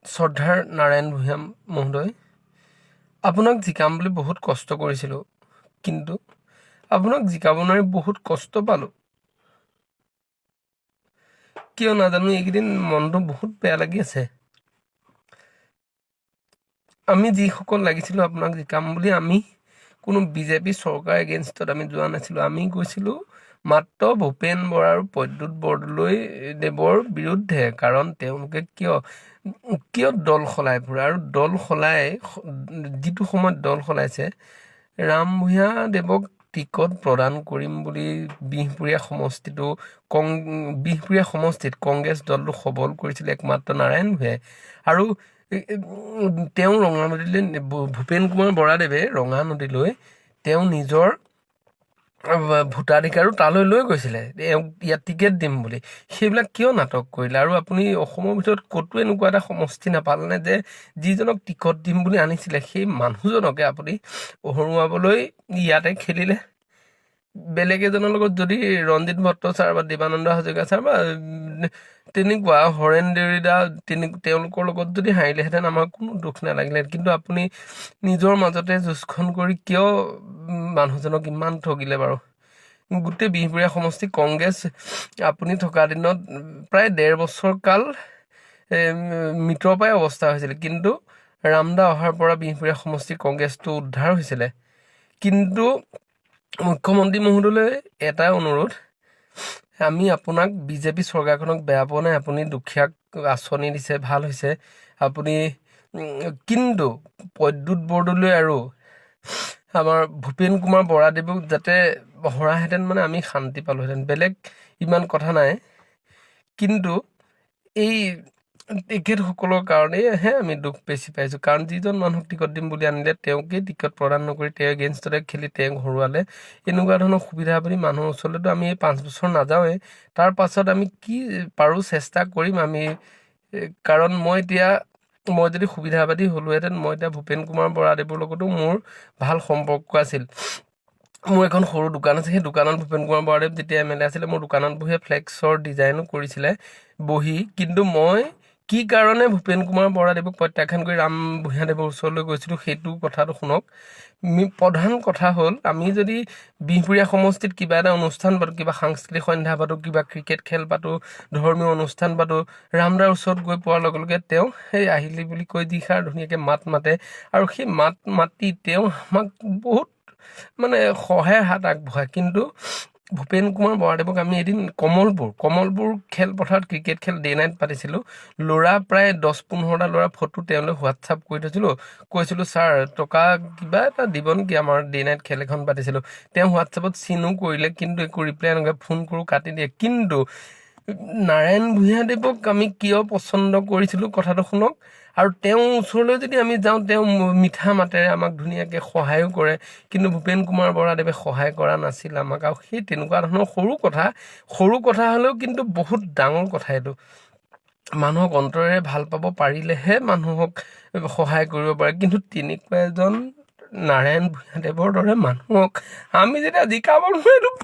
শ্ৰদ্ধাৰ নাৰায়ণ ভূঞা মহোদয়, আপোনাক জিকাম বুলি বহুত কষ্ট কৰিছিলোঁ, কিন্তু আপোনাক জিকাব নোৱাৰি বহুত কষ্ট পালোঁ। কিয় নাজানো এইকেইদিন মনটো বহুত বেয়া লাগি আছে। আমি যিসকল লাগিছিলোঁ আপোনাক জিকাম বুলি, আমি কোনো বিজেপি চৰকাৰ এগেইনষ্টত আমি যোৱা নাছিলোঁ। আমি গৈছিলোঁ মাত্ৰ ভূপেন বৰা আৰু প্ৰদ্যুৎ বৰদলৈ দেৱৰ বিৰুদ্ধে। কাৰণ তেওঁলোকে কিয় দল সলাই ফুৰে, আৰু দল সলাই যিটো সময়ত দল সলাইছে, ৰাম ভূঞা দেৱক টিকট প্ৰদান কৰিম বুলি বিহপুৰীয়া সমষ্টিত কংগ্ৰেছ দলটো সবল কৰিছিলে একমাত্ৰ নাৰায়ণ ভূঞাই। আৰু তেওঁ ৰঙানদীলৈ, ভূপেন কুমাৰ বৰাদেৱে ৰঙানদীলৈ তেওঁ নিজৰ ভোটাধিকাৰো তালৈ লৈ গৈছিলে, ইয়াত টিকেট দিম বুলি। সেইবিলাক কিয় নাটক কৰিলে? আৰু আপুনি অসমৰ ভিতৰত ক'তো এনেকুৱা এটা সমষ্টি নাপালেনে যে যিজনক টিকট দিম বুলি আনিছিলে সেই মানুহজনকে আপুনি হৰুৱাবলৈ ইয়াতে খেলিলে? বেলেগ এজনৰ লগত যদি ৰঞ্জিত ভট্ট ছাৰ বা দেৱানন্দ হাজৰিকা ছাৰ বা তেনেকুৱা হৰেণ দেউৰীদা তেওঁলোকৰ লগত যদি হাৰিলেহেঁতেন আমাৰ কোনো দুখ নালাগিলেহেঁতেন। কিন্তু আপুনি নিজৰ মাজতে যুঁজখন কৰি কিয় মানুহজনক ইমান ঠগিলে বাৰু? গোটেই বিহপুৰীয়া সমষ্টি কংগ্ৰেছ আপুনি থকা দিনত প্ৰায় 1.5 বছৰ কাল মৃতপ্ৰায় অৱস্থা হৈছিলে, কিন্তু ৰামদা অহাৰ পৰা বিহপুৰীয়া সমষ্টি কংগ্ৰেছটো উদ্ধাৰ হৈছিলে। কিন্তু মুখ্যমন্ত্ৰী মহোদয়লৈ এটাই অনুৰোধ, আমি আপোনাক বিজেপি চৰকাৰখনক বেয়া পোৱা নাই, আপুনি দুখীয়াক আঁচনি দিছে, ভাল হৈছে আপুনি, কিন্তু প্ৰদ্যুৎ বৰদলৈ আৰু আমাৰ ভূপেন কুমাৰ বৰাদেৱক যাতে হৰাহেঁতেন মানে আমি শান্তি পালোহেঁতেন, বেলেগ ইমান কথা নাই। কিন্তু এই তেখেতসকলৰ কাৰণেহে আমি দুখ বেছি পাইছোঁ। কাৰণ যিজন মানুহক টিকট দিম বুলি আনিলে তেওঁকেই টিকট প্ৰদান নকৰি তেওঁ এগেইনষ্টতে খেলি তেওঁক হৰুৱালে। এনেকুৱা ধৰণৰ সুবিধাবাদী মানুহৰ ওচৰলৈতো আমি এই 5 বছৰ নাযাওঁৱেই। তাৰ পাছত আমি কি পাৰোঁ চেষ্টা কৰিম আমি। কাৰণ মই যদি সুবিধাবাদী হ'লোহেঁতেন, মই এতিয়া ভূপেন কুমাৰ বৰাদেৱৰ লগতো মোৰ ভাল সম্পৰ্ক আছিল। মোৰ এখন সৰু দোকান আছে, সেই দোকানত ভূপেন কুমাৰ বৰাদেৱ যেতিয়া MLA আছিলে, মোৰ দোকানত বহিয়ে ফ্লেক্সৰ ডিজাইনো কৰিছিলে বহি। কিন্তু মই কি কাৰণে ভূপেন কুমাৰ বৰাদেৱক প্ৰত্যাখ্যান কৰি ৰাম ভূঞা দেৱৰ ওচৰলৈ গৈছিলোঁ সেইটো কথাটো শুনক। প্ৰধান কথা হ'ল, আমি যদি বিহপুৰীয়া সমষ্টিত কিবা এটা অনুষ্ঠান পাতোঁ, কিবা সাংস্কৃতিক সন্ধ্যা পাতোঁ, কিবা ক্ৰিকেট খেল পাতোঁ, ধৰ্মীয় অনুষ্ঠান পাতোঁ, ৰামদাৰ ওচৰত গৈ পোৱাৰ লগে লগে তেওঁ সেই আহিলি বুলি কৈ যিষাৰ ধুনীয়াকৈ মাত মাতে, আৰু সেই মাত মাতি তেওঁ আমাক বহুত মানে সহায়ৰ হাত আগবঢ়ায়। কিন্তু ভূপেন কুমাৰ বৰাদেৱক আমি এদিন কমলপুৰ খেলপথাৰত ক্ৰিকেট খেল ডে নাইট পাতিছিলোঁ। ল'ৰা প্ৰায় 10-15টা ল'ৰা ফটো তেওঁলৈ হোৱাটছআপ কৰি থৈছিলোঁ, কৈছিলোঁ ছাৰ টকা কিবা এটা দিব নেকি, আমাৰ ডে নাইট খেল এখন পাতিছিলোঁ। তেওঁ হোৱাটছআপত চিনো কৰিলে, কিন্তু একো ৰিপ্লাই নকৰে, ফোন কৰোঁ কাটি দিয়ে। কিন্তু নাৰায়ণ ভূঞা দেৱক আমি কিয় পচন্দ কৰিছিলোঁ কথাটো শুনক। আৰু তেওঁৰ ওচৰলৈ যদি আমি যাওঁ, তেওঁ মিঠা মাতেৰে আমাক ধুনীয়াকৈ সহায়ো কৰে, কিন্তু ভূপেন কুমাৰ বৰাদেৱে সহায় কৰা নাছিল আমাক। আৰু সেই তেনেকুৱা ধৰণৰ সৰু কথা হ'লেও কিন্তু বহুত ডাঙৰ কথা এইটো। মানুহক অন্তৰেৰে ভাল পাব পাৰিলেহে মানুহক সহায় কৰিব পাৰে। কিন্তু তেনেকুৱা এজন নাৰায়ণ ভূঞা দেৱৰ দৰে মানুহক আমি যেতিয়া জিকাব নোৱাৰিলোঁ,